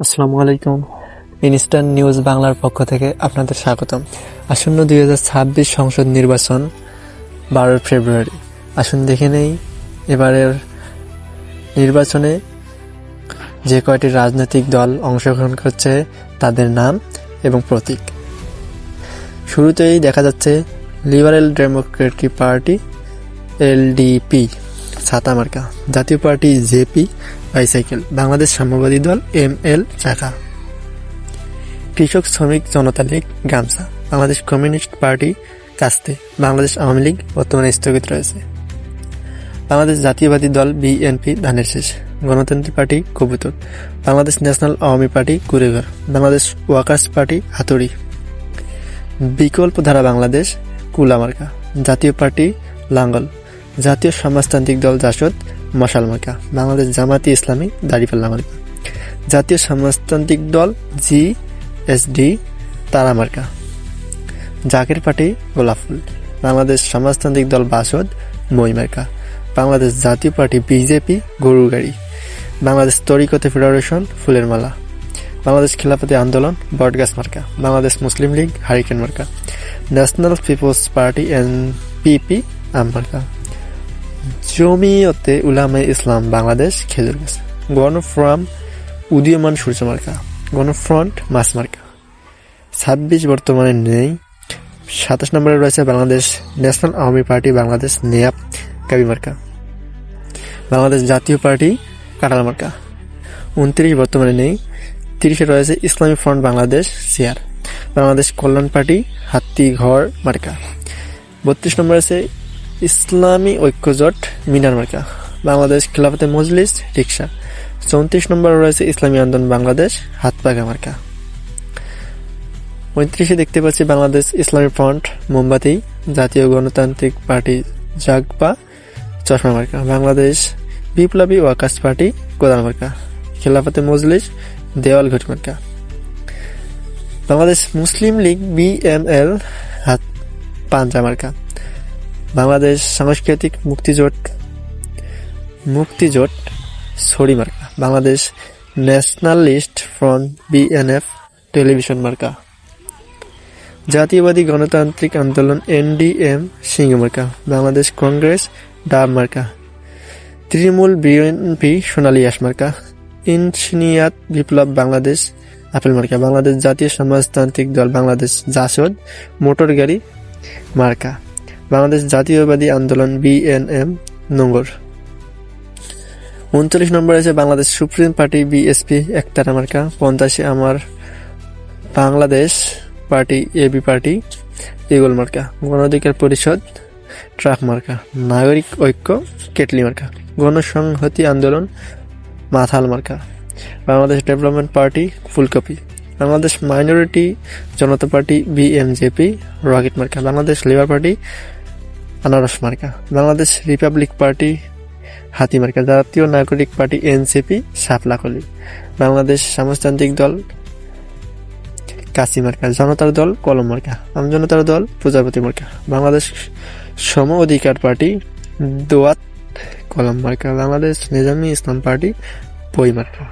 আসসালামু আলাইকুম। Instant news বাংলার পক্ষ থেকে আপনাদের স্বাগতম। আসন্ন 2026 সংসদ নির্বাচন 12 ফেব্রুয়ারি। আসুন দেখে নেই এবারের নির্বাচনে যে কয়টি রাজনৈতিক দল অংশগ্রহণ করছে তাদের নাম এবং প্রতীক। শুরুতেই দেখা যাচ্ছে লিবারেল ডেমোক্রেটিক পার্টি এলডিপি ছাতা মার্কা, জাতীয় পার্টি জেপি বাইসাইকেল, বাংলাদেশ সাম্যবাদী দল এমএল চাকা, কৃষক শ্রমিক জনতা লীগ গামছা, বাংলাদেশ কমিউনিস্ট পার্টি কাস্তে, বাংলাদেশ আওয়ামী লীগ বর্তমানে স্থগিত রয়েছে, বাংলাদেশ জাতীয়বাদী দল বিএনপি ধানের শেষ, গণতান্ত্রিক পার্টি কবুতর, বাংলাদেশ ন্যাশনাল আওয়ামী পার্টি কুড়েঘর, বাংলাদেশ ওয়ার্কার্স পার্টি হাতুড়ি, বিকল্প ধারা বাংলাদেশ কুলা মার্কা, জাতীয় পার্টি লাঙ্গল, জাতীয় সমাজতান্ত্রিক দল জাসদ মশাল মার্কা, বাংলাদেশ জামাতি ইসলামী দাড়িপাল্লা মার্কা, জাতীয় সমাজতান্ত্রিক দল জিএসডি তারা মার্কা, জাকের পার্টি গোলাপফুল, বাংলাদেশ সমাজতান্ত্রিক দল বাসদ মই মার্কা, বাংলাদেশ জাতীয় পার্টি বিজেপি গরুর গাড়ি, বাংলাদেশ তরিকতে ফেডারেশন ফুলের মালা, বাংলাদেশ খেলাফতি আন্দোলন বটগাছ মার্কা, বাংলাদেশ মুসলিম লীগ হারিকেন মার্কা, ন্যাশনাল পিপলস পার্টি এনপিপি আম মার্কা, জমিয়তে উলামায়ে ইসলাম বাংলাদেশ খেজুর গাছ, গণফোরাম উদীয়মান সূর্য মার্কা, গণফ্রন্ট মাছ মার্কা। 26 বর্তমানে নেই। 27 নম্বরে রয়েছে বাংলাদেশ ন্যাশনাল আওয়ামী পার্টি বাংলাদেশ নেয়াব কাবি মার্কা, বাংলাদেশ জাতীয় পার্টি কাঁঠাল মার্কা। 29 বর্তমানে নেই। 30-এ রয়েছে ইসলামী ফ্রন্ট বাংলাদেশ সিআর, বাংলাদেশ কল্যাণ পার্টি হাতিঘর মার্কা। 32 নম্বরে আছে ইসলামী ঐক্যজোট মিনার মার্কা, বাংলাদেশ খেলাফতে মজলিস রিকশা। 34 নম্বরে রয়েছে ইসলামী আন্দোলন বাংলাদেশ হাতপাখা মার্কা। 35-এ দেখতে পাচ্ছি বাংলাদেশ ইসলামী ফ্রন্ট মোমবাতি, জাতীয় গণতান্ত্রিক পার্টি জাগবা চশমা মার্কা, বাংলাদেশ বিপ্লবী ওয়ার্কার্স পার্টি কোদাল মার্কা, খেলাফতে মজলিস দেওয়াল ঘট মার্কা, বাংলাদেশ মুসলিম লীগ বিএমএল হাত পাঞ্জা মার্কা, বাংলাদেশ সাংস্কৃতিক মুক্তিজোট ছড়ি মার্কা, Bangladesh nationalist front BNF television মার্কা, জাতীয়বাদী গণতান্ত্রিক আন্দোলন এনডিএম সিংহ মার্কা, বাংলাদেশ কংগ্রেস ডাব মার্কা, তৃণমূল বিএনপি সোনালী আঁশ মার্কা, ইনসিনিয়াত বিপ্লব বাংলাদেশ আপেল মার্কা, বাংলাদেশ জাতীয় সমাজতান্ত্রিক দল বাংলাদেশ জাসদ মোটর গাড়ি মার্কা, বাংলাদেশ জাতীয়বাদী আন্দোলন বিএনএম নোঙ্গর। 39 নম্বরে আছে বাংলাদেশ সুপ্রিম পার্টি বিএসপি একতারা মার্কা, 50-এ আমার Bangladesh party AB party eagle মার্কা, গণঅধিকার পরিষদ ট্রাক মার্কা, নাগরিক ঐক্য কেটলি মার্কা, গণসংহতি আন্দোলন মাথাল মার্কা, বাংলাদেশ ডেভেলপমেন্ট পার্টি ফুলকপি, বাংলাদেশ মাইনরিটি জনতা পার্টি বিএমজেপি রকেট মার্কা, বাংলাদেশ লেবার পার্টি আনারস মার্কা, বাংলাদেশ রিপাবলিক পার্টি হাতি মার্কা, জাতীয় নাগরিক পার্টি এনসিপি সাপলাকলি, বাংলাদেশ সমাজতান্ত্রিক দল কাশি মার্কা, জনতার দল কলম মার্কা, আমজনতার দল প্রজাপতি মার্কা, বাংলাদেশ সম অধিকার পার্টি দোয়াত কলম মার্কা, বাংলাদেশ নিজামী ইসলাম পার্টি বই মার্কা।